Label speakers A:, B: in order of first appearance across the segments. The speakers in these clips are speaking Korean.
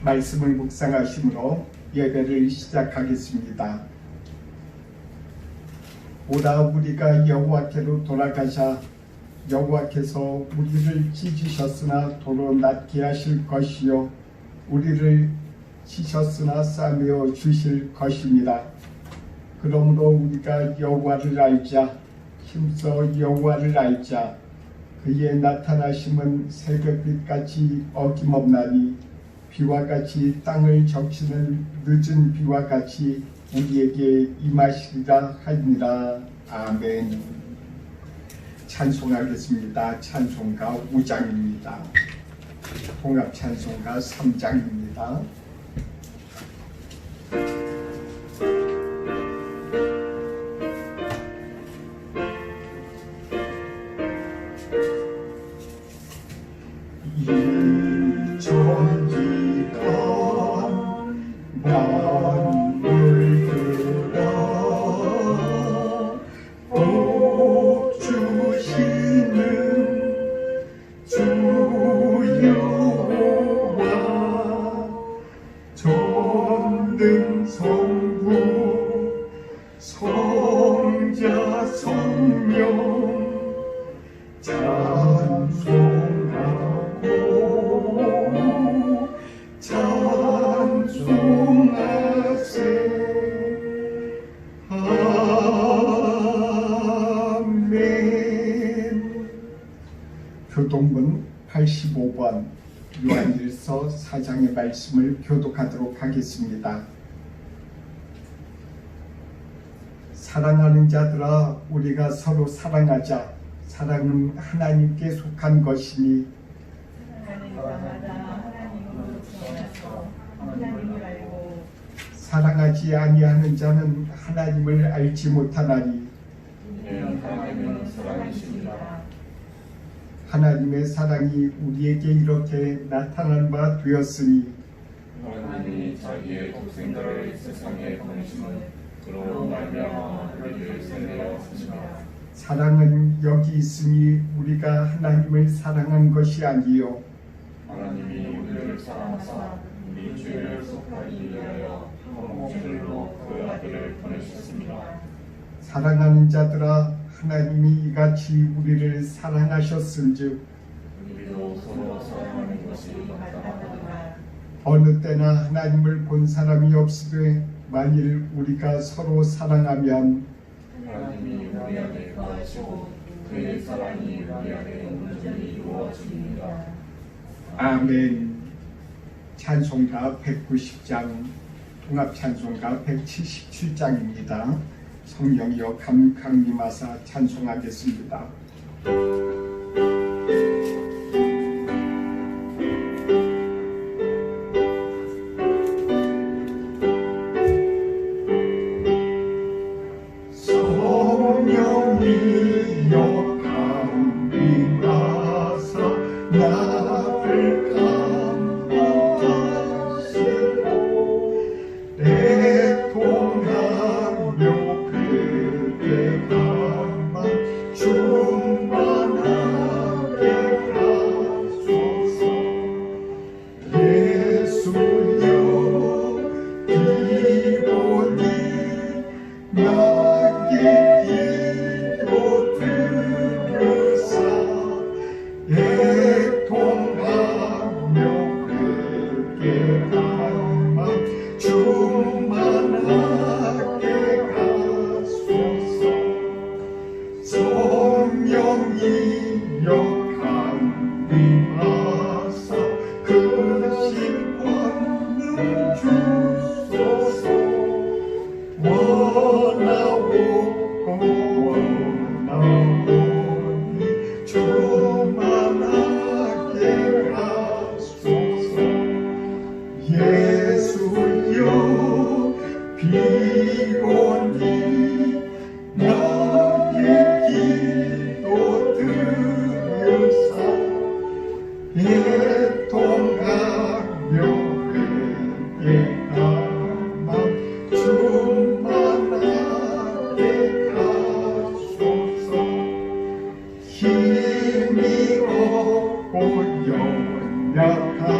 A: 말씀을 묵상하심으로 예배를 시작하겠습니다. 오라 우리가 여호와께로 돌아가자. 여호와께서 우리를 찢으셨으나 도로 낫게 하실 것이요 우리를 치셨으나 싸매어 주실 것입니다. 그러므로 우리가 여호와를 알자. 힘써 여호와를 알자. 그의 나타나심은 새벽빛같이 어김없나니 비와 같이 땅을 적시는 늦은 비와 같이 우리에게 임하시리라 하니라. 아멘. 찬송하겠습니다. 찬송가 5장입니다. 통합 찬송가 3장입니다. 교동문 85번 요한일서 4장의 말씀을 교독하도록 하겠습니다. 사랑하는 자들아, 우리가 서로 사랑하자. 사랑은 하나님께 속한 것이니 사랑하지 아니하는 자는 하나님을 알지 못하나니
B: 하나님은 사랑이십니다.
A: 하나님의 사랑이 우리에게 이렇게 나타난 바 되었으니
B: 하나님이 자기의 독생자를 세상에 보내심은 그로 말미암아 우리를 살려 주십니다.
A: 사랑은 여기 있으니 우리가 하나님을 사랑한 것이 아니요
B: 하나님이 우리를 사랑하사 우리 죄를 속하기 위하여 한 목줄로 그 아들을 보내셨습니다.
A: 사랑하는 자들아, 하나님이 이같이 우리를 사랑하셨은즉
B: 우리도 서로 사랑하는 것이 마땅하도다.
A: 어느 때나 하나님을 본 사람이 없으되 만일 우리가 서로 사랑하면
B: 하나님이 우리 안에 거하시고 그의 사랑이 우리 안에 온전히 이루어집니다.
A: 아멘. 찬송가 190장, 통합 찬송가 177장입니다. 성령이여 감강림하사 찬송하겠습니다. 성령이여 감림하사 나를 감동하시고 애통하며 그대 가만 충만하게 하소서. 예수여 기본이 나의 기도 들으사 애통하며 그게 가만 충만하게 하소서. 성령이여 감림하사 그 신권을 주소서. 원하오니 충만하게 하소서. 예수여 비오니 나의 기도 들으사 애통하며 그의 가만 충만하게 하소서. 힘이 없고 연약하나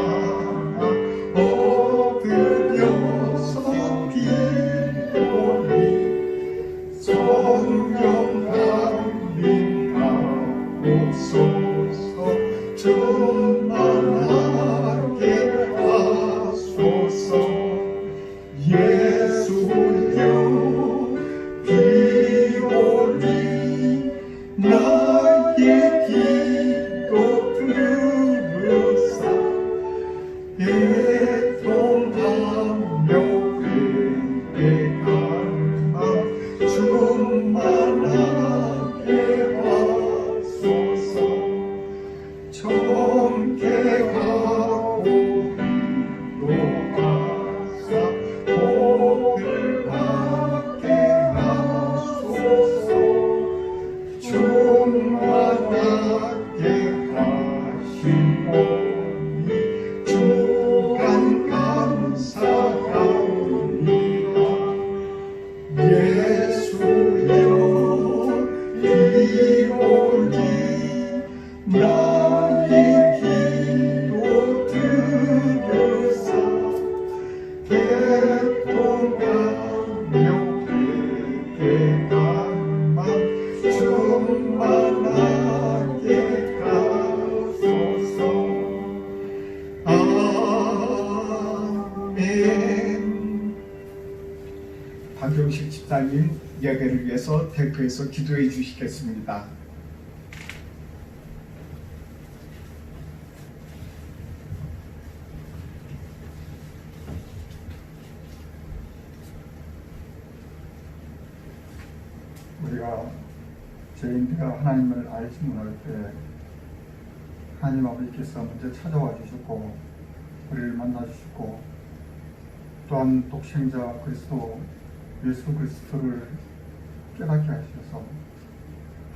A: 아멘. 박용식 집사님 예배를 위해서 대표해서 기도해 주시겠습니다.
C: 우리가 죄인들과 하나님을 알지 못할 때 하나님 아버지께서 먼저 찾아와 주셨고 우리를 만나 주셨고 또한 독생자 그리스도 예수 그리스도를 깨닫게 하셔서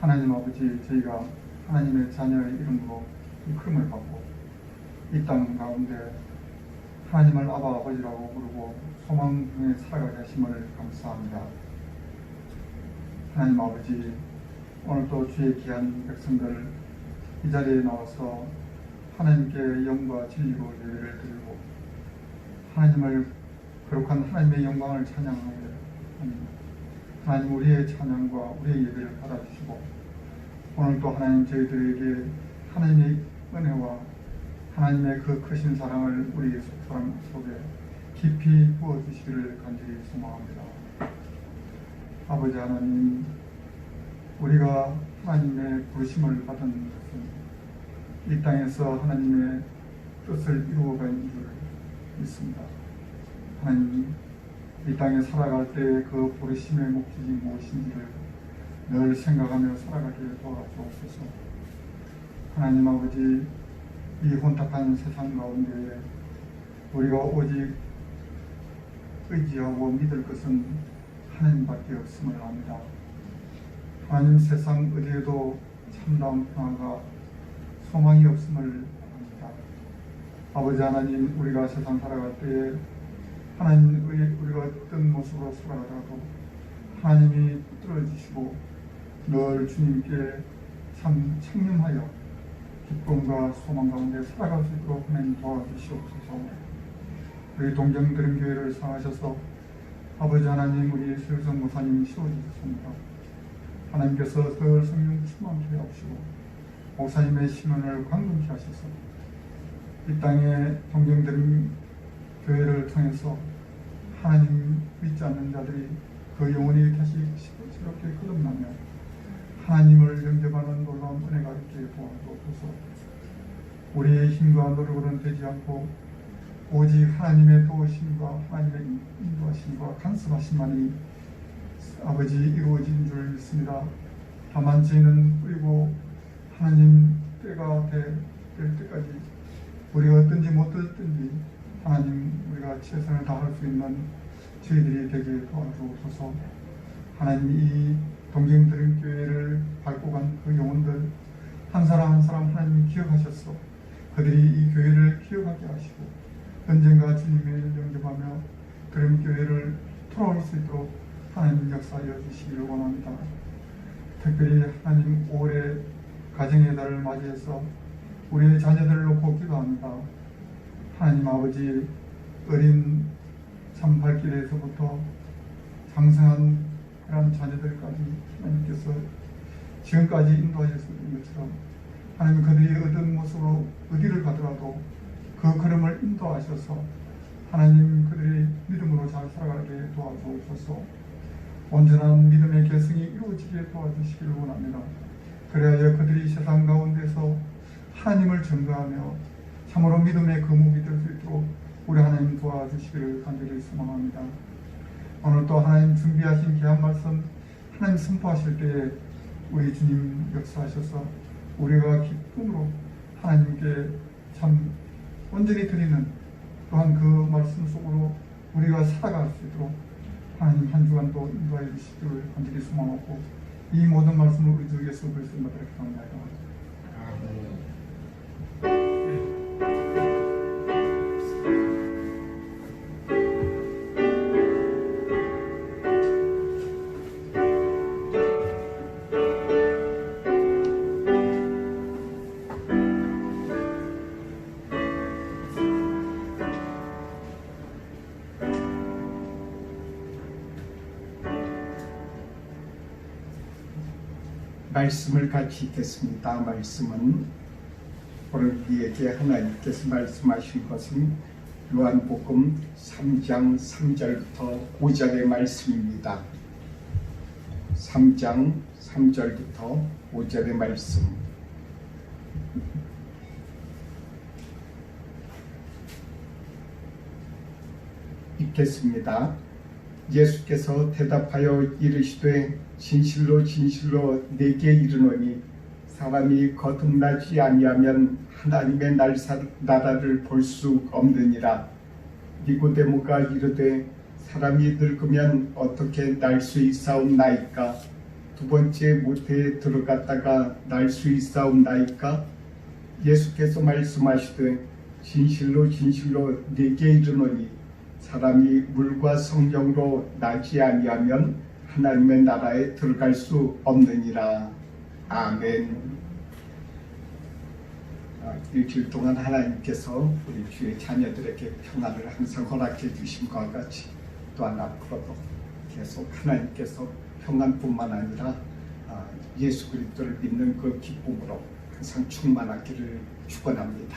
C: 하나님 아버지 저희가 하나님의 자녀의 이름으로 일컬음을 받고 이 땅 가운데 하나님을 아바 아버지라고 부르고 소망 중에 살아가게 하심을 감사합니다. 하나님 아버지, 오늘도 주의 귀한 백성들 이 자리에 나와서 하나님께 영과 진리로 예배를 드리고 하나님을 거룩한 하나님의 영광을 찬양하게 하나님 우리의 찬양과 우리의 예배를 받아주시고 오늘도 하나님 저희들에게 하나님의 은혜와 하나님의 그 크신 사랑을 우리의 사랑 속에 깊이 부어주시기를 간절히 소망합니다. 아버지 하나님, 우리가 하나님의 부르심을 받은 것은 이 땅에서 하나님의 뜻을 이루어가는 줄 믿습니다. 하나님, 이 땅에 살아갈 때 그 부르심의 목적이 무엇인지를 늘 생각하며 살아가게 도와주옵소서. 하나님 아버지, 이 혼탁한 세상 가운데 우리가 오직 의지하고 믿을 것은 하나님밖에 없음을 압니다. 하나님 세상 어디에도 참다운 평화가 소망이 없음을 압니다. 아버지 하나님, 우리가 세상 살아갈 때에 하나님 우리가 어떤 모습으로 살아가도 하나님이 붙들어 주시고 늘 주님께 참 청렴하여 기쁨과 소망 가운데 살아갈 수 있도록 하나님 도와주시옵소서. 우리 동정드림교회를 사하셔서 아버지 하나님 우리 설성 목사님 세워주셨습니다. 하나님께서 늘 성령 충만케 하시고 목사님의 시민을 광명케 하셔서 이 땅에 동정드림 교회를 통해서 하나님 믿지 않는 자들이 그 영혼이 다시 새롭게 거듭나며 하나님을 영접하는 놀라운 은혜가 있게 도와주옵소서. 우리의 힘과 노력으로는 되지 않고 오직 하나님의 도우심과 하나님의 인도하심과 간섭하심만이 아버지 이루어진 줄 믿습니다. 다만 저희는 뿌리고 하나님 때가 될 때까지 우리가 어떤지 못했든지 하나님 우리가 최선을 다할 수 있는 저희들이 되게 도와주옵소서. 하나님 이 동정드림교회를 밟고 간 그 영혼들 한 사람 한 사람 하나님 기억하셨어. 그들이 이 교회를 기억하게 하시고 언젠가 주님을 영접하며 드림교회를 돌아올 수 있도록 하나님 역사하여 주시기를 원합니다. 특별히 하나님 올해 가정의 달을 맞이해서 우리의 자녀들을 놓고 기도합니다. 하나님 아버지, 어린 참 발길에서부터 장성한 그런 자녀들까지 하나님께서 지금까지 인도하셨던 것처럼 하나님 그들이 어떤 모습으로 어디를 가더라도 그 걸음을 인도하셔서 하나님 그들이 믿음으로 잘 살아가게 도와주옵소서. 온전한 믿음의 계승이 이루어지게 도와주시기를 원합니다. 그래야 그들이 세상 가운데서 하나님을 증거하며 참으로 믿음의 거목이 될 수 있도록 우리 하나님 도와주시기를 간절히 소망합니다. 오늘 또 하나님 준비하신 귀한 말씀 하나님 선포하실 때에 우리 주님 역사하셔서 우리가 기쁨으로 하나님께 참 온전히 드리는 또한 그 말씀 속으로 우리가 살아갈 수 있도록 하나님 한 주간도 인도하여 주시기를 간절히 소망하고 이 모든 말씀을 우리 주 예수 그리스도의 이름으로 기도합니다.
A: 말씀을 같이 읽겠습니다. 말씀은 오늘 우리에게 하나님께서 말씀하신 것은 요한복음 3장 3절부터 5절의 말씀입니다. 3장 3절부터 5절의 말씀. 읽겠습니다. 예수께서 대답하여 이르시되 진실로 진실로 내게 이르노니 사람이 거듭나지 아니하면 하나님의 나라를 볼 수 없느니라. 니고데모가 이르되 사람이 늙으면 어떻게 날 수 있사옵나이까? 두 번째 모태에 들어갔다가 날 수 있사옵나이까? 예수께서 말씀하시되 진실로 진실로 내게 이르노니 사람이 물과 성령으로 나지 아니하면 하나님의 나라에 들어갈 수 없느니라. 아멘. 일주일 동안 하나님께서 우리 주의 자녀들에게 평안을 항상 허락해 주심과 같이 또한 앞으로도 계속 하나님께서 평안뿐만 아니라 예수 그리스도를 믿는 그 기쁨으로 항상 충만하기를 축원합니다.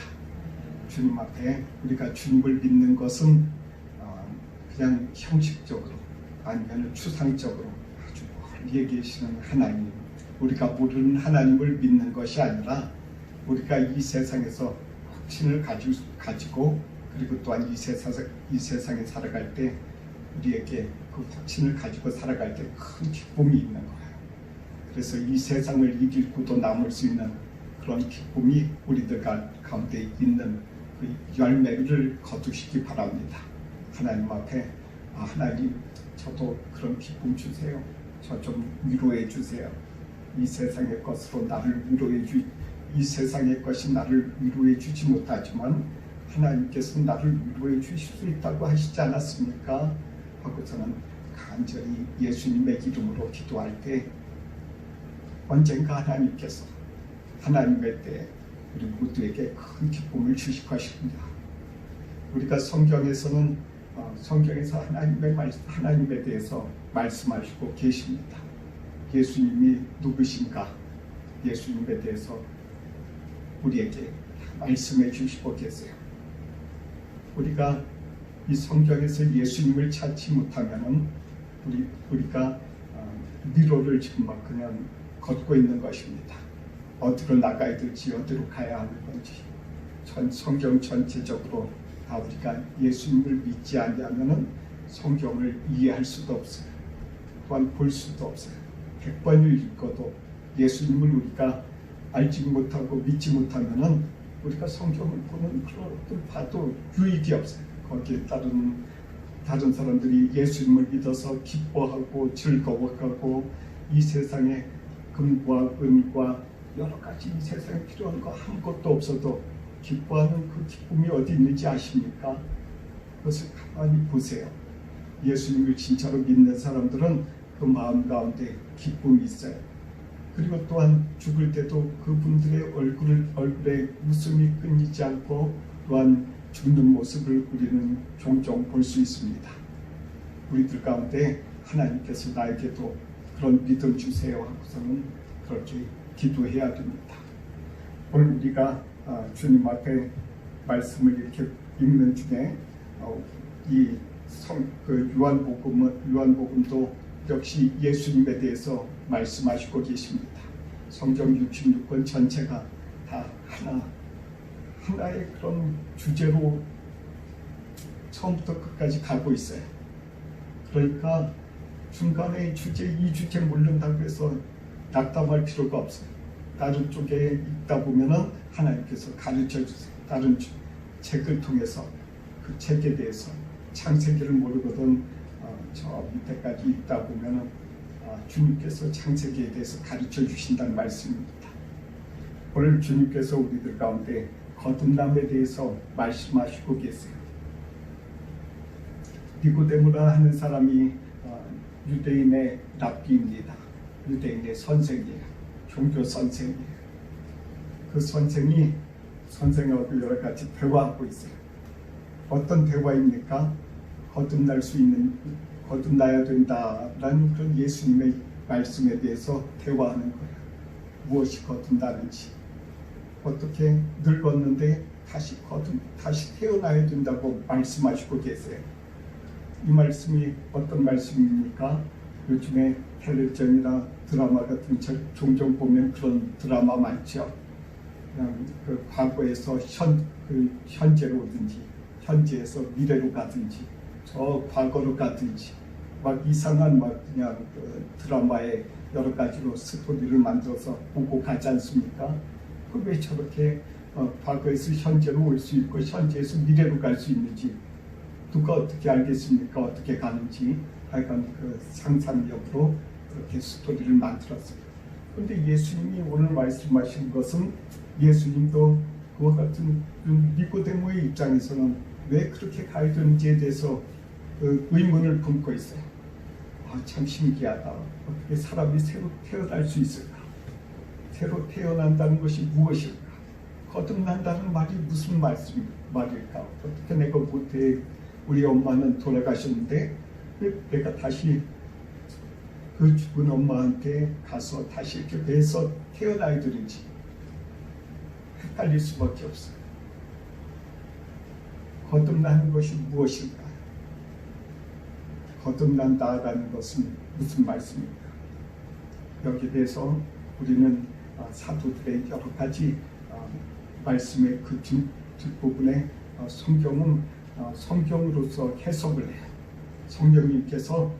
A: 주님 앞에 우리가 주님을 믿는 것은 그냥 형식적으로 아니면 추상적으로 아주 멀리 계시는 하나님, 우리가 모르는 하나님을 믿는 것이 아니라 우리가 이 세상에서 확신을 가지고 그리고 또한 이 세상에 살아갈 때 우리에게 그 확신을 가지고 살아갈 때 큰 기쁨이 있는 거예요. 그래서 이 세상을 이기고도 남을 수 있는 그런 기쁨이 우리들 가운데 있는 그 열매를 거두시기 바랍니다. 하나님 앞에 하나님 저도 그런 기쁨 주세요. 저 좀 위로해 주세요. 이 세상의 것으로 나를 이 세상의 것이 나를 위로해 주지 못하지만 하나님께서 나를 위로해 주실 수 있다고 하시지 않았습니까? 하고서는 간절히 예수님의 이름으로 기도할 때 언젠가 하나님께서 하나님의 때에 우리 모두에게 큰 기쁨을 주실 것입니다. 우리가 성경에서 하나님에 대해서 말씀하시고 계십니다. 예수님이 누구신가? 예수님에 대해서 우리에게 말씀해 주시고 계세요. 우리가 이 성경에서 예수님을 찾지 못하면은 우리가 미로를 지금 막 그냥 걷고 있는 것입니다. 어디로 나가야 될지 어디로 가야 하는 건지 성경 전체적으로 다 우리가 예수님을 믿지 않으면은 성경을 이해할 수도 없어요. 또한 볼 수도 없어요. 100번을 읽어도 예수님을 우리가 알지 못하고 믿지 못하면은 우리가 성경을 보는 그런 봐도 유익이 없어요. 거기에 다른 사람들이 예수님을 믿어서 기뻐하고 즐거워하고 이 세상에 금과 은과 여러 가지 이 세상에 필요한 거 아무것도 없어도 기뻐하는 그 기쁨이 어디 있는지 아십니까? 그것을 가만히 보세요. 예수님을 진짜로 믿는 사람들은 그 마음 가운데 기쁨이 있어요. 그리고 또한 죽을 때도 그분들의 얼굴에 웃음이 끊이지 않고 또한 죽는 모습을 우리는 종종 볼 수 있습니다. 우리들 가운데 하나님께서 나에게도 그런 믿음 주세요 하고서는 그렇게 기도해야 됩니다. 오늘 우리가 주님 앞에 말씀을 이렇게 읽는 중에 요한복음도 역시 예수님에 대해서 말씀하시고 계십니다. 성경 66권 전체가 다 하나의 그런 주제로 처음부터 끝까지 가고 있어요. 그러니까 중간에 이 주제 모른다고 해서 낙담할 필요가 없어요. 다른 쪽에 읽다 보면은 하나님께서 가르쳐 주세요. 다른 책을 통해서 그 책에 대해서 창세기를 모르거든 저 밑에까지 읽다 보면은 주님께서 창세기에 대해서 가르쳐 주신다는 말씀입니다. 오늘 주님께서 우리들 가운데 거듭남에 대해서 말씀하시고 계세요. 니고데모라 하는 사람이 유대인의 랍비입니다. 유대인의 선생이에요. 종교 선생이에요. 그 선생하고 여러 가지 대화하고 있어요. 어떤 대화입니까? 거듭나야 된다라는 그런 예수님의 말씀에 대해서 대화하는 거예요. 무엇이 거듭나는지, 어떻게 늙었는데 다시 태어나야 된다고 말씀하시고 계세요. 이 말씀이 어떤 말씀입니까? 요즘에 텔레비전이나 드라마 같은 종종 보면 그런 드라마 많죠. 그냥 그 과거에서 현재로 오든지 현재에서 미래로 가든지 저 과거로 가든지 막 이상한 그냥 그 드라마에 여러 가지로 스토리를 만들어서 보고 가지 않습니까? 그 왜 저렇게 과거에서 현재로 올 수 있고 현재에서 미래로 갈 수 있는지 누가 어떻게 알겠습니까? 어떻게 가는지 하여간 그 상상력으로 그렇게 스토리를 만들었어요. 그런데 예수님이 오늘 말씀하신 것은 예수님도 그와 같은 니고데모의 입장에서는 왜 그렇게 가야 되는지에 대해서 의문을 품고 있어요. 참 신기하다. 어떻게 사람이 새로 태어날 수 있을까? 새로 태어난다는 것이 무엇일까? 거듭난다는 말이 무슨 말일까? 어떻게 내가 못해? 우리 엄마는 돌아가셨는데 내가 다시 그 죽은 엄마한테 가서 다시 이렇게 배에서 태어나야 되는지 헷갈릴 수밖에 없어요. 거듭나는 것이 무엇일까? 거듭난다라는 것은 무슨 말씀입니까? 여기에 대해서 우리는 사도들의 여러 가지 말씀의 그 뒷부분에 성경은 성경으로서 해석을 해요. 성령님께서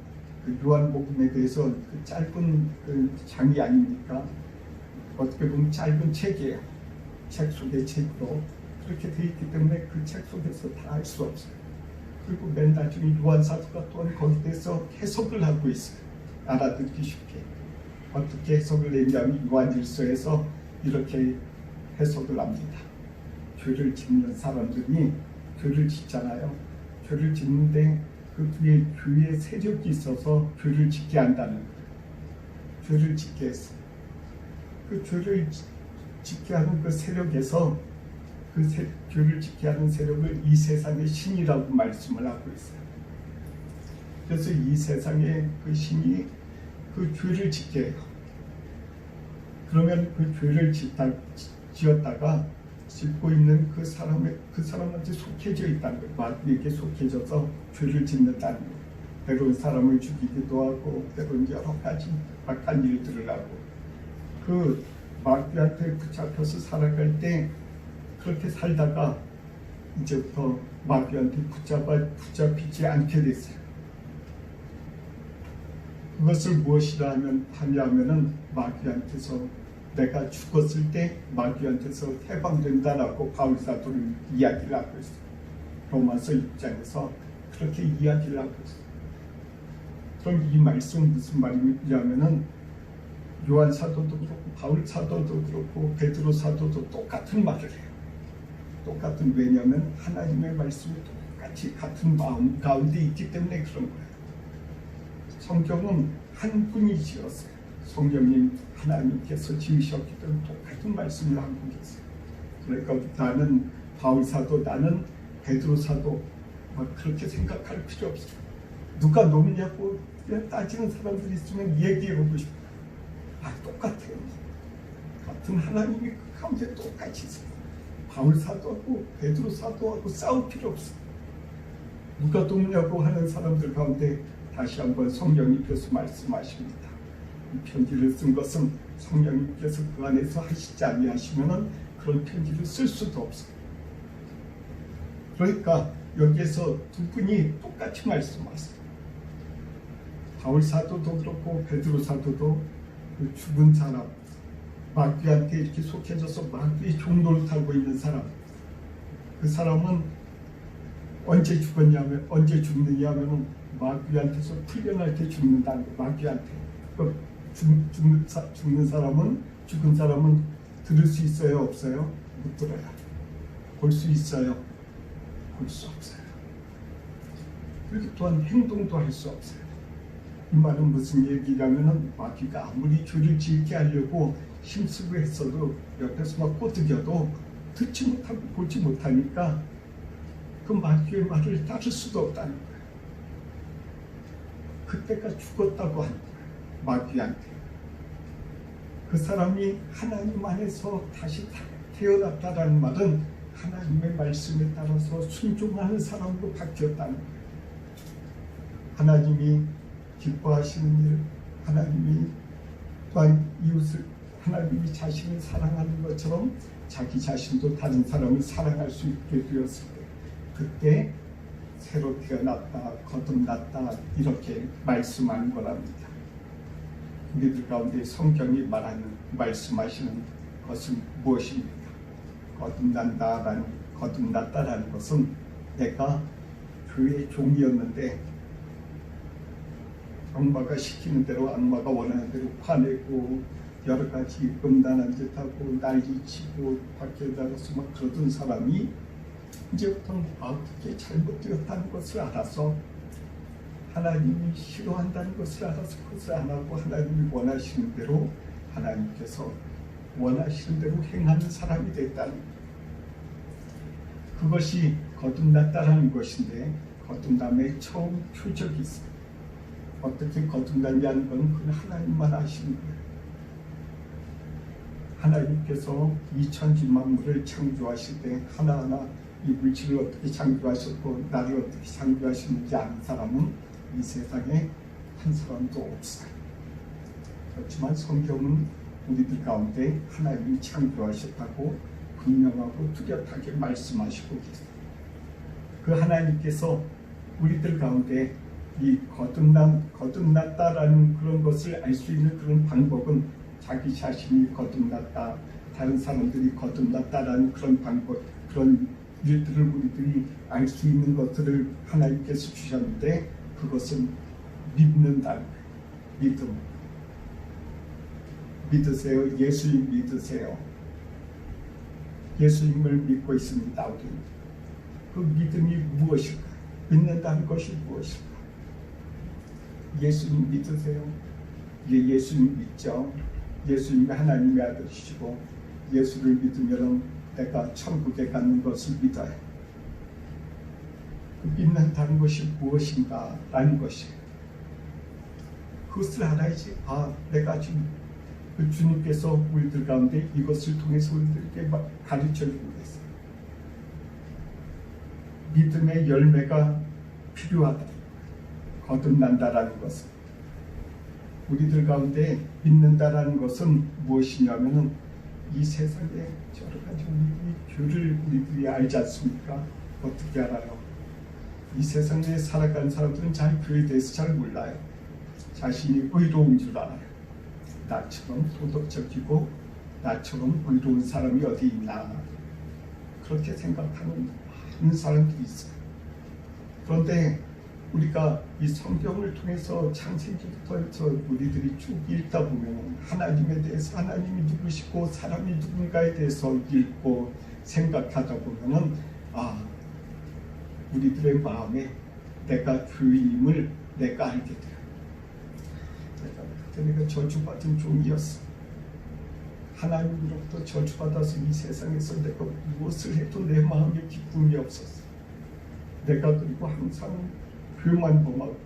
A: 그 요한복음에 대해서 그 짧은 그 장이 아닙니까? 어떻게 보면 짧은 책이에요. 책 속의 책으로 그렇게 되어 있기 때문에 그 책 속에서 다 알 수 없어요. 그리고 맨 나중에 요한사도가 또한 거기에 대해서 해석을 하고 있어요. 알아듣기 쉽게. 어떻게 해석을 했냐면 요한일서에서 이렇게 해석을 합니다. 죄를 짓는 사람들이 죄를 짓잖아요. 죄를 짓는데 그 뒤에 죄의 세력이 있어서 죄를 짓게 한다는 거예요. 죄를 짓게 했어요. 그 죄를 짓게 하는 그 세력에서 죄를 짓게 하는 세력을 이 세상의 신이라고 말씀을 하고 있어요. 그래서 이 세상의 그 신이 그 죄를 짓게 해요. 그러면 그 죄를 지었다가 짓고 있는 그 사람한테 속해져 있다는 거예요. 마귀에게 속해져서 죄를 짓는다는 거예요. 때로는 사람을 죽이기도 하고 때로는 여러 가지 악한 일들을 하고 그 마귀한테 붙잡혀서 살아갈 때 그렇게 살다가 이제부터 마귀한테 붙잡히지 않게 됐어요. 그것을 무엇이라 하냐면은 마귀한테서 내가 죽었을 때 마귀한테서 해방된다라고 바울 사도는 이야기를 하고 있어요. 로마서 6장에서 그렇게 이야기를 하고 있어요. 그럼 이 말씀은 무슨 말이냐면은 요한 사도도 그렇고 바울 사도도 그렇고 베드로 사도도 똑같은 말을 해요. 똑같은 왜냐하면 하나님의 말씀이 똑같이 같은 마음 가운데 있기 때문에 그런 거예요. 성경은 한 분이 지었어요. 성령님 하나님께서 지으셨기 때문에 똑같은 말씀을 하고 계세요. 그러니까 나는 바울 사도, 나는 베드로 사도 그렇게 생각할 필요 없어요. 누가 높냐고 따지는 사람들이 있으면 얘기해보고 싶어요. 똑같아요. 같은 하나님이 그 가운데 똑같이 있어요. 바울 사도하고 베드로 사도하고 싸울 필요 없어요. 누가 돕냐고 하는 사람들 가운데 다시 한번 성령님께서 말씀하십니다. 이 편지를 쓴 것은 성령님께서 그 안에서 하시지 아니하시면은 그런 편지를 쓸 수도 없어요. 그러니까 여기에서 두 분이 똑같이 말씀하세요. 바울 사도도 그렇고 베드로 사도도 그 죽은 사람, 마귀한테 이렇게 속해져서 마귀의 종노릇 하고 있는 사람, 그 사람은 언제 죽느냐면은 마귀한테서 풀려날 때 죽는다는 거. 마귀한테 죽는 사람은 죽은 사람은 들을 수 있어요, 없어요? 못 들어요. 볼 수 있어요, 볼 수 없어요. 그리고 또한 행동도 할 수 없어요. 이 말은 무슨 얘기냐면은 마귀가 아무리 죄를 지게 하려고 힘쓰고 했어도 옆에서 막 꼬드겨도 듣지 못하고 보지 못하니까 그 마귀의 말을 따를 수도 없다는 거예요. 그때가 죽었다고 하는 거예요. 마귀한테. 그 사람이 하나님 안에서 다시 태어났다라는 말은 하나님의 말씀에 따라서 순종하는 사람으로 바뀌었다는 거예요. 하나님이 기뻐하시는 일, 하나님이 또한 이웃을, 하나님이 자신을 사랑하는 것처럼 자기 자신도 다른 사람을 사랑할 수 있게 되었을 때, 그때 새로 태어났다, 거듭났다, 이렇게 말씀하는 거랍니다. 우리들 가운데 성경이 말씀하시는 것은 무엇입니까? 거듭났다라는 것은 내가 그의 종이었는데 악마가 시키는 대로, 악마가 원하는 대로 화내고 여러 가지 음란한 짓하고 난리치고 밖에 나가서 막 그러던 사람이 이제부터 그게 잘못되었다는 것을 알아서, 하나님이 싫어한다는 것을 알아서 그것을 안 하고 하나님이 원하시는 대로, 하나님께서 원하시는 대로 행하는 사람이 됐다는 거예요. 그것이 거듭났다라는 것인데, 거듭남의 처음 표적이 있어요. 어떻게 거듭났냐는 건 그건 하나님만 아시는 거예요. 하나님께서 이 천지 만물을 창조하실 때 하나하나 이 물질을 어떻게 창조하셨고 나를 어떻게 창조하셨는지 아는 사람은 이 세상에 한 사람도 없어요. 그렇지만 성경은 우리들 가운데 하나님이 창조하셨다고 분명하고 뚜렷하게 말씀하시고 계세요. 그 하나님께서 우리들 가운데 이 거듭났다라는 그런 것을 알 수 있는 그런 방법은, 자기 자신이 거듭났다, 다른 사람들이 거듭났다라는 그런 방법, 그런 일들을 우리들이 알 수 있는 것들을 하나님께서 주셨는데, 그것은 믿는다는 거예요. 믿음. 믿으세요. 예수님 믿으세요. 예수님을 믿고 있습니다. 우리는. 그 믿음이 무엇일까? 믿는다는 것이 무엇일까? 예수님 믿으세요. 예수님 믿죠. 예수님이 하나님의 아들이시고, 예수를 믿으면 내가 천국에 가는 것을 믿어요. 그 믿는다는 것이 무엇인가 라는 것이에요. 그것을 알아야지, 내가 지금 그 주님께서 우리들 가운데 이것을 통해서 우리들에게 가르쳐주고 계세요. 믿음의 열매가 필요하다. 거듭난다라는 것은, 우리들 가운데 믿는다라는 것은 무엇이냐면은, 이 세상에 여러 가지 교를 우리들이 알지 않습니까? 어떻게 알아요? 이 세상에 살아가는 사람들은 잘 교에 대해서 잘 몰라요. 자신이 의로운 줄 알아요. 나처럼 도덕적이고 나처럼 의로운 사람이 어디 있나, 그렇게 생각하는 많은 사람들이 있어요. 그런데 우리가 이 성경을 통해서 창세기부터 해서 우리들이 쭉 읽다 보면 하나님에 대해서, 하나님이 누구시고 사람이 누군가에 대해서 읽고 생각하다 보면은, 우리들의 마음에 내가 주님을 내가 알게 돼요. 내가 저주받은 종이었어. 하나님으로부터 저주받아서 이 세상에서 내가 무엇을 해도 내 마음에 기쁨이 없었어. 내가 그리고 항상 죄만 범하고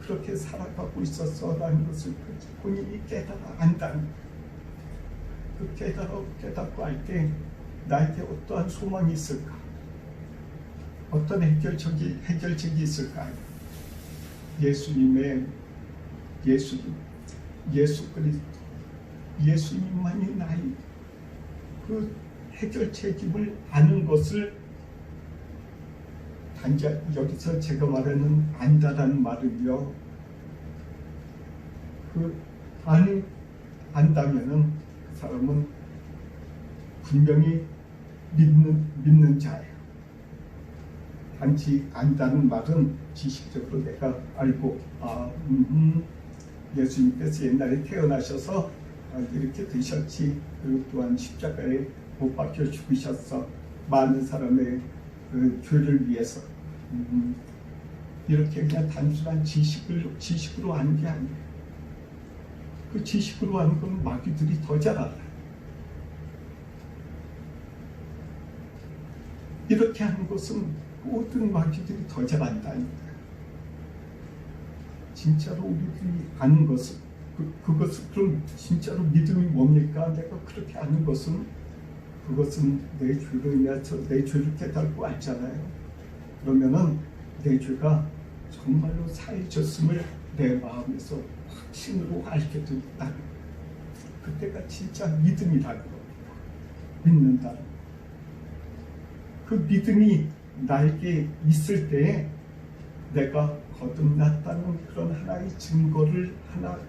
A: 그렇게 살아가고 있었어라는 것을 본인이 깨달아 안다는, 그 깨닫고 알 때 나에게 어떠한 소망이 있을까? 어떤 해결책이 있을까요? 예수님 그리스도, 예수님만이 나의 그 해결책임을 아는 것을, 단지 여기서 제가 말하는 안다라는 말은요, 그 안다면은 그 사람은 분명히 믿는 자예요. 단지 안다는 말은 지식적으로 내가 알고, 예수님께서 옛날에 태어나셔서 이렇게 되셨지, 그리고 또한 십자가에 못 박혀 죽으셨어, 많은 사람의 그 죄를 위해서, 이렇게 그냥 단순한 지식으로 아는 게 아니에요. 그 지식으로 아는 건 마귀들이 더 잘 알아요. 이렇게 하는 것은 모든 마귀들이 더 잘 안다니까. 진짜로 우리들이 아는 것은, 그것은 그럼 진짜로 믿음이 뭡니까? 내가 그렇게 아는 것은 그것은 내 죄로 인해서 내 죄를 깨닫고 알잖아요. 그러면은 내 죄가 정말로 사해졌음을 내 마음에서 확신으로 알게 된다. 그때가 진짜 믿음이라는 겁니다. 믿는다. 그 믿음이 나에게 있을 때에 내가 거듭났다는 그런 하나의 증거를 하나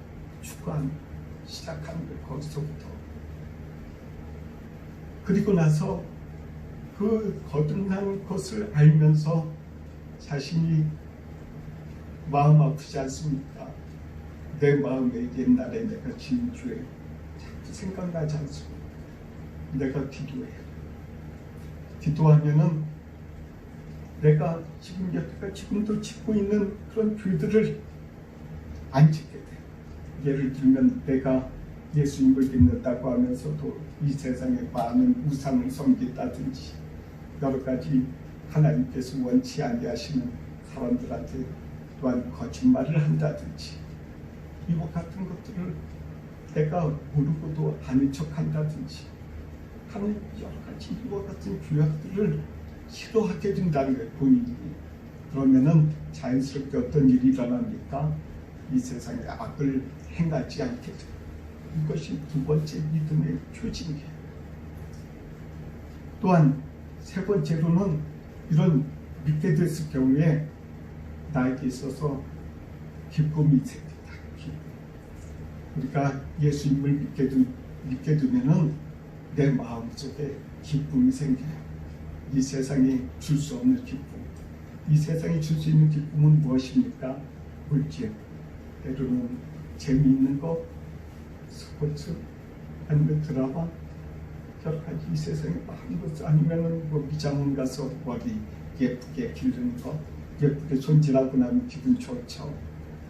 A: 추구하는 시작하는 거예요. 거기서부터. 그리고 나서 그 거듭난 것을 알면서 자신이 마음 아프지 않습니까? 내 마음에 옛날에 내가 지은 죄 자꾸 생각나지 않습니까? 내가 기도해요. 기도하면은 내가 지금 여태까지 지금도 짓고 있는 그런 죄들을 안 짓게 돼. 예를 들면 내가 예수님을 믿는다고 하면서도 이 세상에 많은 우상을 섬긴다든지 여러 가지 하나님께서 원치 아니하시는 사람들한테 또한 거짓말을 한다든지 이와 같은 것들을 내가 모르고도 아는 척한다든지 하는 여러 가지 이와 같은 죄악들을 싫어하게 된다는 거예요. 본인이. 그러면은 자연스럽게 어떤 일이 일어납니까? 이 세상에 악을 행하지 않게 돼요. 이것이 두 번째 믿음의 표징이에요. 또한 세 번째로는 이런 믿게 됐을 경우에 나에게 있어서 기쁨이 생긴다. 기쁨. 우리가 예수님을 믿게 되면은 내 마음속에 기쁨이 생겨요. 이 세상에 줄 수 없는 기쁨. 이 세상에 줄 수 있는 기쁨은 무엇입니까? 물질, 때로는 재미있는 거, 스포츠, 아니면 드라마, 여러 가지 이 세상에 많은 것, 아니면은 뭐 미장원 가서 머리 예쁘게 기르는 거, 예쁘게 손질하고 나면 기분 좋죠.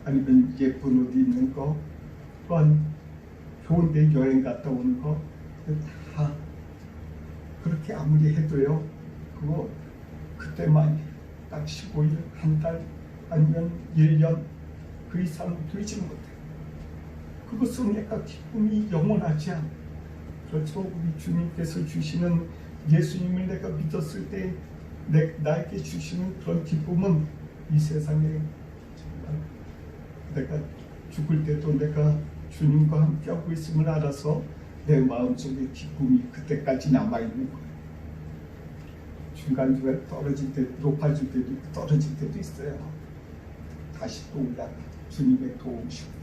A: 아니면 예쁜 옷 입는 거, 또한 좋은데 여행 갔다 오는 거, 다 그렇게 아무리 해도요, 그거 그때만 딱 15일, 한 달, 아니면 1년 그 이상 되지 못해. 그것은 내가 기쁨이 영원하지 않아. 그렇죠. 우리 주님께서 주시는 예수님을 내가 믿었을 때 나에게 주시는 그런 기쁨은 이 세상에 내가 죽을 때도 내가 주님과 함께하고 있음을 알아서 내 마음속에 기쁨이 그때까지 남아있는 거예요. 중간중간 떨어질 때, 높아질 때도 있고 떨어질 때도 있어요. 다시 또 올라가 주님의 도우심으로.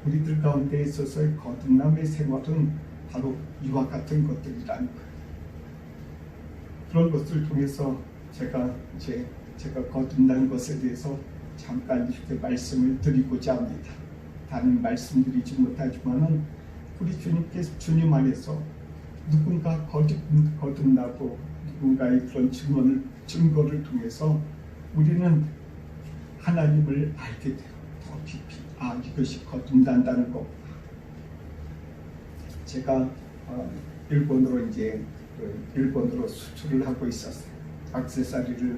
A: 우리들 가운데 있어서의 거듭남의 생활은 바로 이와 같은 것들이라는 거예요. 그런 것을 통해서 제가 거듭난 것에 대해서 잠깐 이렇게 말씀을 드리고자 합니다. 다른 말씀드리지 못하지만은 우리 주님께서 주님 안에서 누군가 거듭나고 누군가의 그런 증거를 통해서 우리는 하나님을 알게 돼요. 더 깊이. 이것이 거듭난다는 거. 제가 일본으로 수출을 하고 있었어요. 액세서리를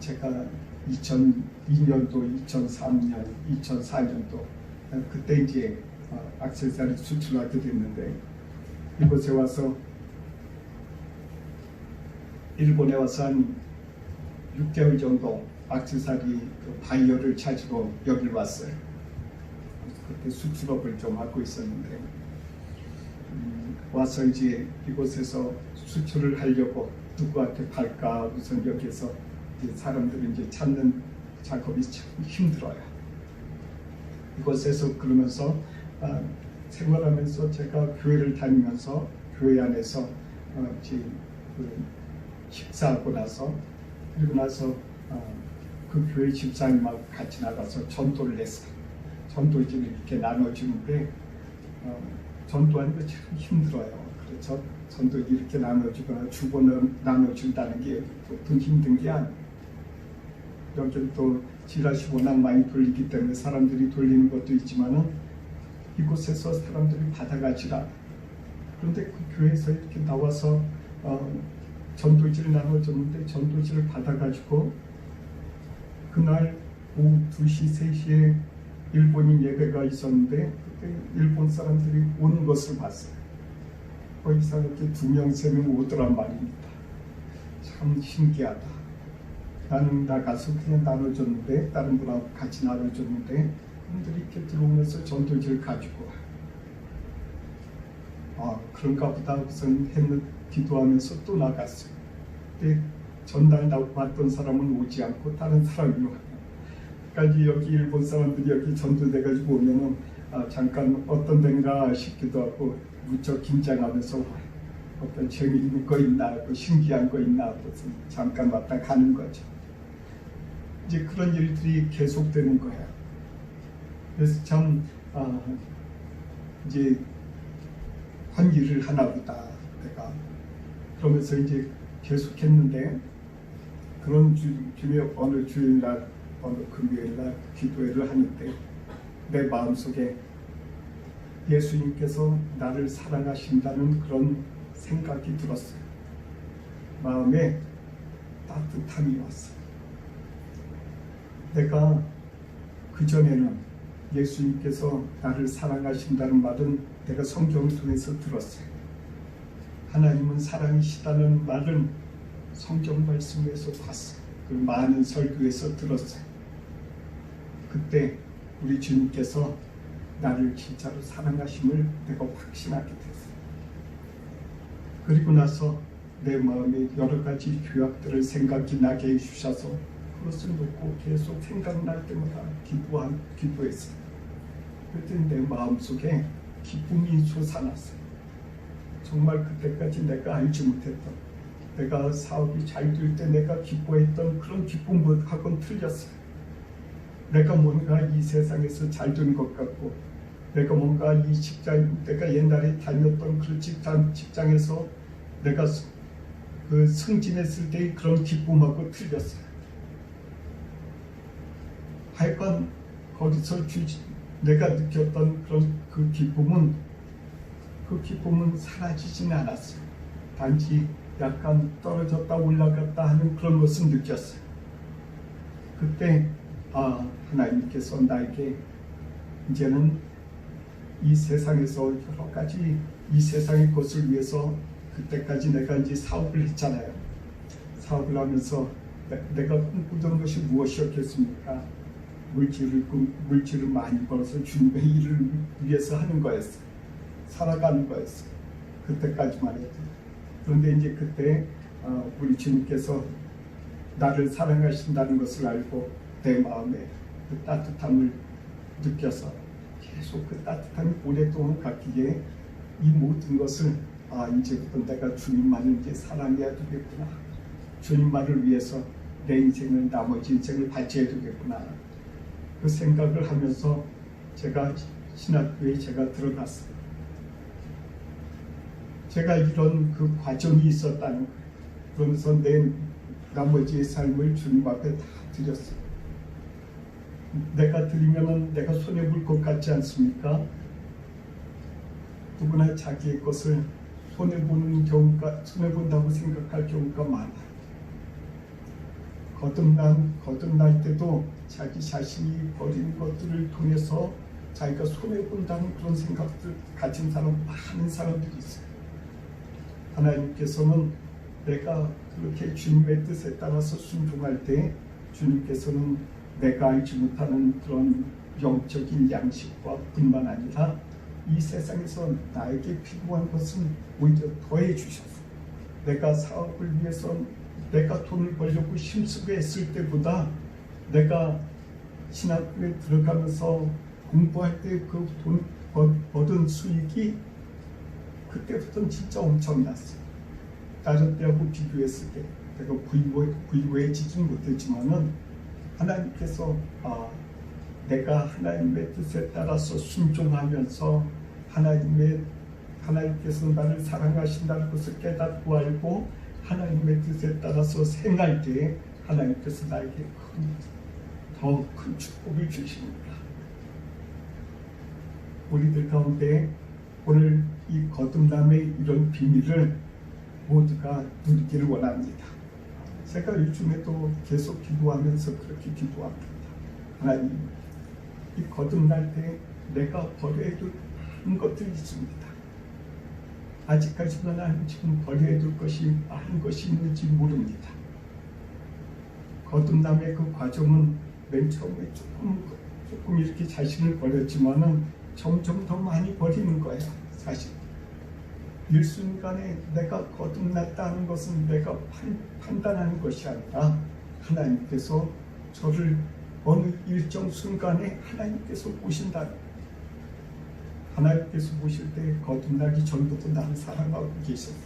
A: 제가 2002년도, 2003년, 2004년도 그때 이제 액세서리 수출하게 됐는데 이곳에 와서 일본에 와서 한 6개월 정도 액세서리 바이어를 찾으러 여기 왔어요. 그때 수출업을 좀 하고 있었는데 와서 이제 이곳에서 수출을 하려고 누구한테 팔까 우선 여기서 이제 사람들이 이제 찾는 작업이 참 힘들어요. 이곳에서 그러면서 생활하면서 제가 교회를 다니면서 교회 안에서 이제 식사하고 나서 그리고 나서 그 교회 집사님하고 같이 나가서 전도를 했어요. 전도지를 이렇게 나눠주는데 전도하는 게 참 힘들어요. 그래서 전도지 이렇게 나눠주거나 주보는 나눠준다는 게 보통 힘든 게 아니에요. 여기는 또 지라시 워낙 많이 돌리기 때문에 사람들이 돌리는 것도 있지만은 이곳에서 사람들이 받아가지 않아요. 그런데 그 교회에서 이렇게 나와서 전도지를 나눠줬는데 전도지를 받아가지고 그날 오후 2시, 3시에 일본인 예배가 있었는데 그때 일본 사람들이 오는 것을 봤어요. 이상하게 2명, 3명 오더란 말입니다. 참 신기하다. 나는 나가서 그냥 나눠줬는데, 다른 분하고 같이 나눠줬는데, 그분들이 이렇게 들어오면서 전도지를 가지고 와요. 그런가 보다 우선 기도하면서 또 나갔어요. 근데 전날 왔던 사람은 오지 않고 다른 사람이 와요. 그러니까 여기 일본 사람들이 여기 전도돼가지고 오면은 잠깐 어떤 데인가 싶기도 하고 무척 긴장하면서 와요. 어떤 재미있는 거 있나 하고 신기한 거 있나 하고 잠깐 왔다 가는 거죠. 이제 그런 일들이 계속되는 거예요. 그래서 참 이제 한 일을 하나 보다 내가 그러면서 이제 계속했는데 그런 주에 어느 주일날 어느 금요일날 기도회를 하는데 내 마음속에 예수님께서 나를 사랑하신다는 그런 생각이 들었어요. 마음에 따뜻함이 왔어요. 내가 그전에는 예수님께서 나를 사랑하신다는 말은 내가 성경을 통해서 들었어요. 하나님은 사랑이시다는 말은 성경 말씀에서 봤어요. 그 많은 설교에서 들었어요. 그때 우리 주님께서 나를 진짜로 사랑하심을 내가 확신하게 됐어요. 그리고 나서 내 마음에 여러 가지 죄악들을 생각이 나게 해주셔서 그것을 놓고 계속 생각날 때마다 기도했어요. 그랬더니 내 마음속에 기쁨이 솟아났어요. 정말 그때까지 내가 알지 못했던, 내가 사업이 잘 될 때 내가 기뻐했던 그런 기쁨하고는 틀렸어요. 내가 뭔가 이 세상에서 잘 된 것 같고, 내가 뭔가 이 직장, 내가 옛날에 다녔던 그 직장에서 내가 그 승진했을 때의 그런 기쁨하고 틀렸어요. 하여간 거기서 내가 느꼈던 그런 그 기쁨은 사라지진 않았어요. 단지 약간 떨어졌다 올라갔다 하는 그런 것을 느꼈어요. 그때 하나님께서 나에게 이제는 이 세상에서 여러 가지 이 세상의 것을 위해서 그때까지 내가 이제 사업을 했잖아요. 사업을 하면서 내가 꿈꾸던 것이 무엇이었겠습니까? 물질을 많이 벌어서 주님의 일을 위해서 하는 거였어요. 살아가는 거였어요. 그때까지만 해도. 그런데 이제 그때 우리 주님께서 나를 사랑하신다는 것을 알고 내 마음에 그 따뜻함을 느껴서 계속 그 따뜻함이 오랫동안 갔기에 이 모든 것을 이제부터 내가 주님만을 이제 사랑해야 되겠구나. 주님만을 위해서 내 인생을 나머지 인생을 바쳐야 되겠구나. 그 생각을 하면서 제가 신학교에 제가 들어갔어요. 제가 이런 그 과정이 있었다는 거예요. 그러면서 내 나머지의 삶을 주님 앞에 다 드렸어요. 내가 드리면은 내가 손해볼 것 같지 않습니까? 누구나 자기의 것을 손해본다고 생각할 경우가 많아요. 거듭날 때도 자기 자신이 버린 것들을 통해서 자기가 손해본다는 그런 생각들 가진 많은 사람들이 있어요. 하나님께서는 내가 그렇게 주님의 뜻에 따라서 순종할 때 주님께서는 내가 알지 못하는 그런 영적인 양식과 뿐만 아니라 이 세상에서 나에게 필요한 것은 오히려 더해 주셔서 내가 사업을 위해서 내가 돈을 벌려고 힘쓰고 했을 때보다 내가 신학교에 들어가면서 공부할 때 그 돈 얻은 수익이 그때부터는 진짜 엄청났어요. 다른 때하고 비교했을 때 내가 부유해지진 못했지만은 하나님께서 내가 하나님의 뜻에 따라서 순종하면서 하나님께서 나를 사랑하신다는 것을 깨닫고 알고 하나님의 뜻에 따라서 생활할 때 하나님께서 나에게 더 큰 축복을 주십니다. 우리들 가운데 오늘 이 거듭남의 이런 비밀을 모두가 누리기를 원합니다. 제가 요즘에도 계속 기도하면서 그렇게 기도합니다. 하나님, 이 거듭날 때 내가 버려야 될 많은 것들이 있습니다. 아직까지도 나는 지금 버려야 될 것이 많은 것이 있는지 모릅니다. 거듭남의 그 과정은 맨 처음에 조금 이렇게 자신을 버렸지만은 점점 더 많이 버리는 거야. 사실 일순간에 내가 거듭났다는 것은 내가 판단하는 것이 아니라 하나님께서 저를 어느 일정 순간에 하나님께서 보신다. 하나님께서 보실 때 거듭나기 전부터 나를 사랑하고 계셨어요.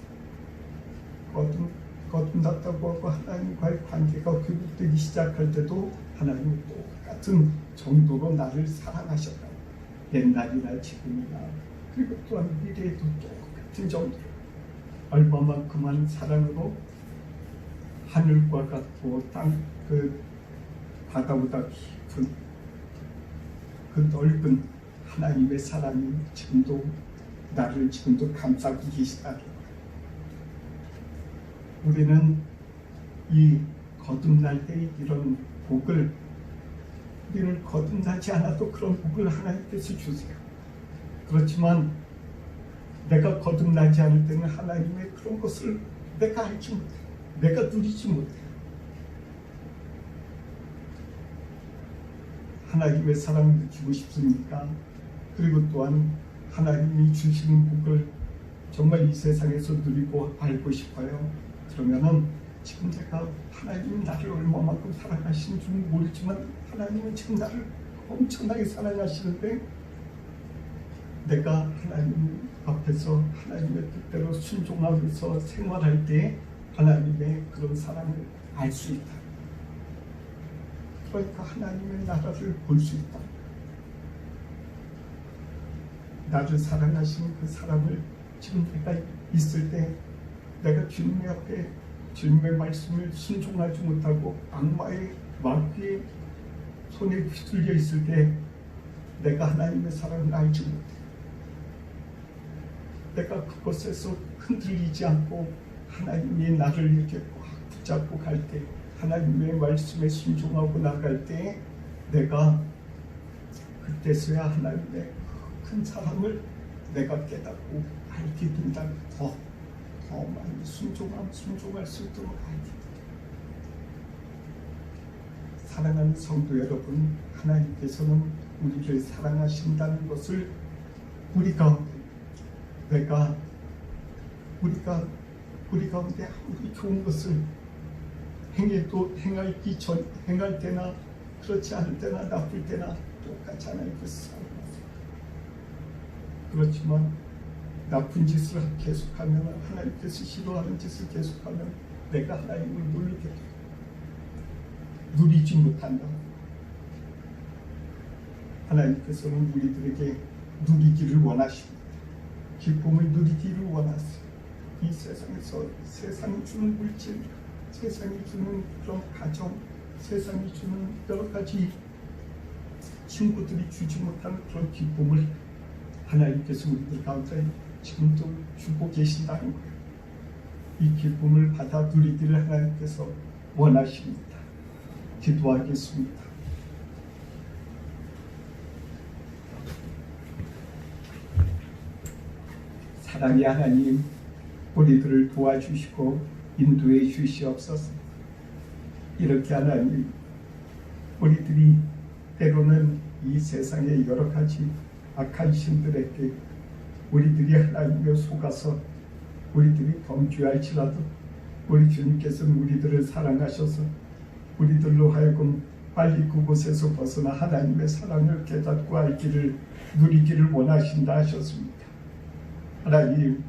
A: 거듭났다고 하고 하나님과의 관계가 회복되기 시작할 때도 하나님은 똑같은 정도로 나를 사랑하셨다. 옛날이나 지금이나 그리고 또한 미래에도 똑같은 정도로 얼마만큼만 사랑으로 하늘과 같고 땅 그 바다보다 깊은 그 넓은 하나님의 사랑이 나를 지금도 감싸고 계시다. 우리는 이 거듭날 때 이런 복을 우리는 거듭나지 않아도 그런 복을 하나님께서 주세요. 그렇지만 내가 거듭나지 않을 때는 하나님의 그런 것을 내가 알지 못해, 내가 누리지 못해. 하나님의 사랑을 느끼고 싶습니까? 그리고 또한 하나님이 주시는 복을 정말 이 세상에서 누리고 알고 싶어요. 그러면은 지금 내가 하나님이 나를 얼마만큼 사랑하시는 줄 모르지만 하나님은 지금 나를 엄청나게 사랑하시는데 내가 하나님 앞에서 하나님의 뜻대로 순종하면서 생활할 때 하나님의 그런 사랑을 알 수 있다. 그러니까 하나님의 나라를 볼 수 있다. 나를 사랑하시는 그 사랑을 지금 내가 있을 때 내가 주님의 앞에 주님의 말씀을 순종하지 못하고 악마의 마귀의 손에 휘둘려 있을 때 내가 하나님의 사랑을 알지 못해. 내가 그것에서 흔들리지 않고 하나님이 나를 이렇게 꽉 붙잡고 갈 때 하나님의 말씀에 순종하고 나갈 때 내가 그때서야 하나님의 큰 사랑을 내가 깨닫고 알게 된다. 더 많이 순종할 수 있도록 알게 된다. 사랑하는 성도 여러분, 하나님께서는 우리를 사랑하신다는 것을 우리 가운데 우리 가운데 아무리 좋은 것을 행할 때나 그렇지 않을 때나 나쁠 때나 똑같이 하나님께서 사랑하세요. 그렇지만 나쁜 짓을 계속하면 하나님께서 싫어하는 짓을 계속하면 내가 하나님을 누리게 돼요. 누리지 못한다. 하나님께서는 우리들에게 누리기를 원하십니다. 기쁨을 누리기를 원하세요. 이 세상에서 세상이 주는 물질, 세상이 주는 그런 가정, 세상이 주는 여러 가지 친구들이 주지 못하는 그런 기쁨을 하나님께서 우리들 가운데 지금도 주고 계신다는 거예요. 이 기쁨을 받아 누리기를 하나님께서 원하십니다. 기도하겠습니다. 사랑의 하나님, 우리들을 도와주시고 인도해 주시옵소서. 이렇게 하나님, 우리들이 때로는 이 세상의 여러 가지 악한 신들에게 우리들이 하나님에 속아서 우리들이 범죄할지라도 우리 주님께서는 우리들을 사랑하셔서 우리들로 하여금 빨리 그곳에서 벗어나 하나님의 사랑을 깨닫고 알기를 누리기를 원하신다 하셨습니다. 하나님,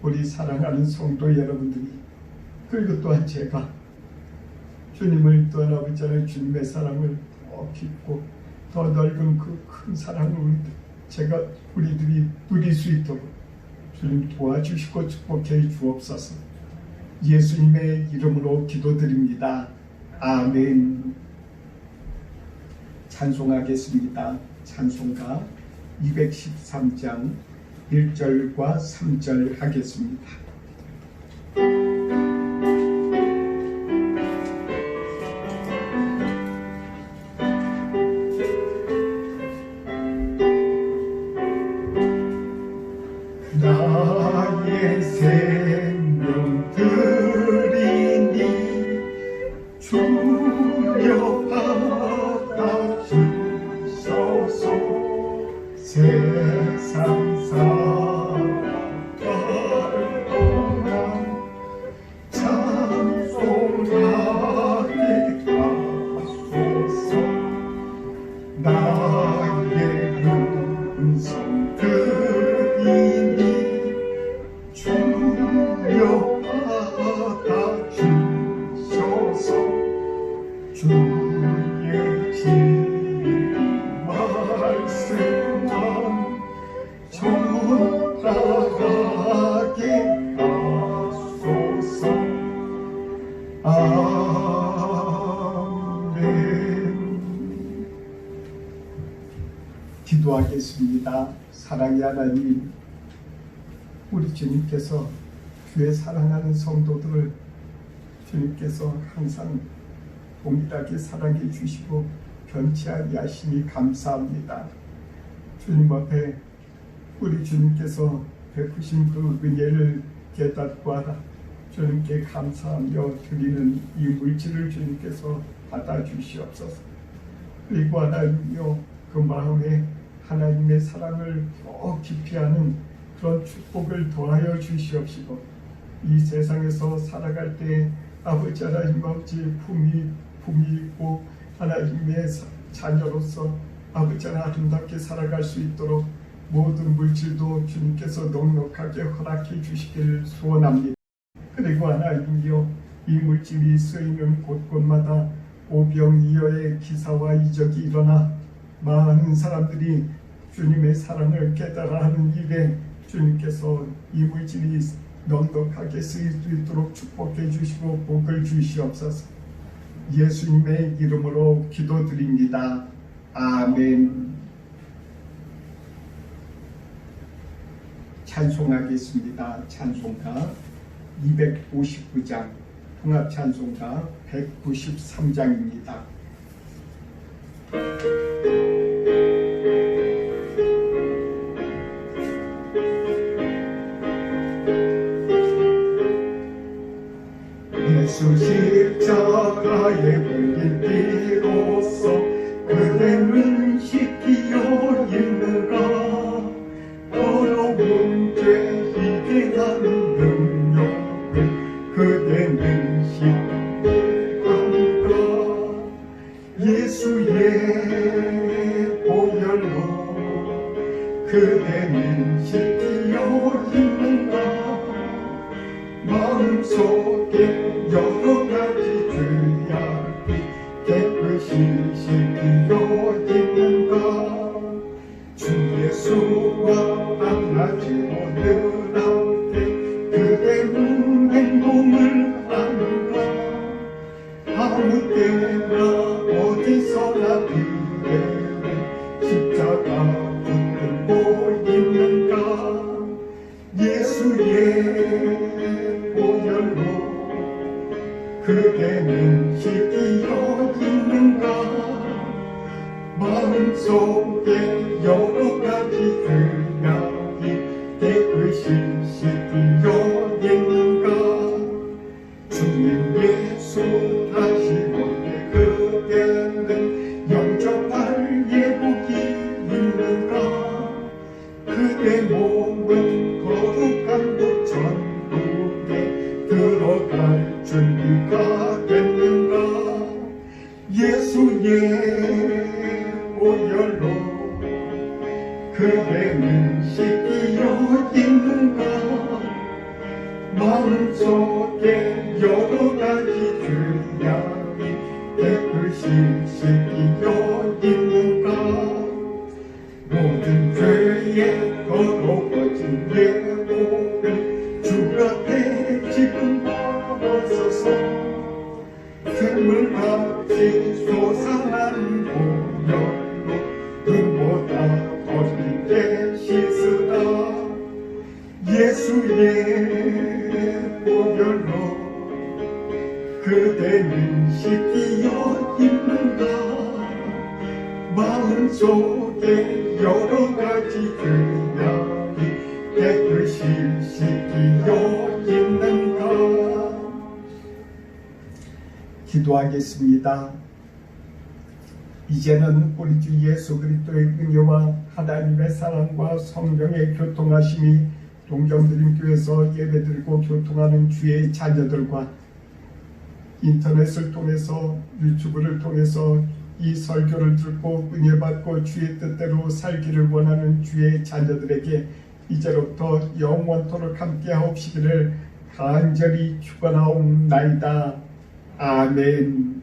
A: 우리 사랑하는 성도 여러분들이 그리고 또한 제가 주님을 떠나보지 않은 주님의 사랑을 더 깊고 더 넓은 그 큰 사랑을 우리들이 누릴 수 있도록 주님 도와주시고 축복해 주옵소서. 예수님의 이름으로 기도드립니다. 아멘. 찬송하겠습니다. 찬송가 213장 1절과 3절 하겠습니다. 나의 받아주소서. 세상 살아갈 동안 찬송하게 하소서. 나의 음성 들으니 주여 받아주소서. 주의 진 말씀만 전하게 하소서. 아멘. 기도하겠습니다. 사랑의 하나님, 우리 주님께서 주의 사랑하는 성도들을 주님께서 항상 동일하게 사랑해 주시고 변치 아니하시니 감사합니다. 주님 앞에 우리 주님께서 베푸신 그 은혜를 깨닫고 주님께 감사하며 드리는 이 물질을 주님께서 받아주시옵소서. 그리고 하나님이여, 그 마음에 하나님의 사랑을 더 깊이 하는 그런 축복을 더하여 주시옵시고, 이 세상에서 살아갈 때 아버지 하나님 아버지 품이 있고 하나님의 자녀로서 아버지 하나님 아름답게 살아갈 수 있도록 모든 물질도 주님께서 넉넉하게 허락해 주시기를 소원합니다. 그리고 하나님이여, 이 물질이 쓰이는 곳곳마다 오병이어의 기사와 이적이 일어나 많은 사람들이 주님의 사랑을 깨달아하는 일에 주님께서 이 물질이 넉넉하게 쓰일 수 있도록 축복해 주시고 복을 주시옵소서. 예수님의 이름으로 기도드립니다. 아멘. 찬송하겠습니다. 찬송가 259장, 통합찬송가 193장입니다. 예수 십자가의 불길로서 그대는 시키어 있는가. 더러운 죄 희대한 능력을 그대는 시키는가. 예수의 보혈로 그대는 시키어 있는가. 마음속에 여러 가지 죄악이 깨끗이 씻기어 있는가. 주 예수와 만나지 못할 때 그대는 행동을 하는가. 아무 때나 어디서나 그대는 십자가 붙들고 있는가. 예수의 보혈로 그대는 시키어 있는가. 마음속에 여러 가지 죄악이 깨끗이 씻기어 있는가. 주님 예수 다시 올때 그대는 영접할 예복이 있는가. 그대 몸은 거룩한 곳 천국에 들어갈 준비가 됐는가. 예수의 보혈로 그대는 씻기어 있는가. 마음속에 여러 가지 죄악이 깨끗이 씻기어 있는가. 모든 죄에 더러워진 예복을 주 곁에 지금 벗어서 샘물같이 솟아난 보혈로 눈보다 더 깊게 씻으라. 예수의 보혈로 그대는 씻기어 있는가. 마음속에 여러 가지 죄악이 깨끗이 씻기어 있는가. 기도하겠습니다. 이제는 우리 주 예수 그리스도의 은혜와 하나님의 사랑과 성령의 교통하심이 동정드림교회에서 예배드리고 교통하는 주의 자녀들과 인터넷을 통해서 유튜브를 통해서 이 설교를 듣고 은혜받고 주의 뜻대로 살기를 원하는 주의 자녀들에게 이제로부터 영원토록 함께하옵시기를 간절히 축원하옵나이다. 아멘.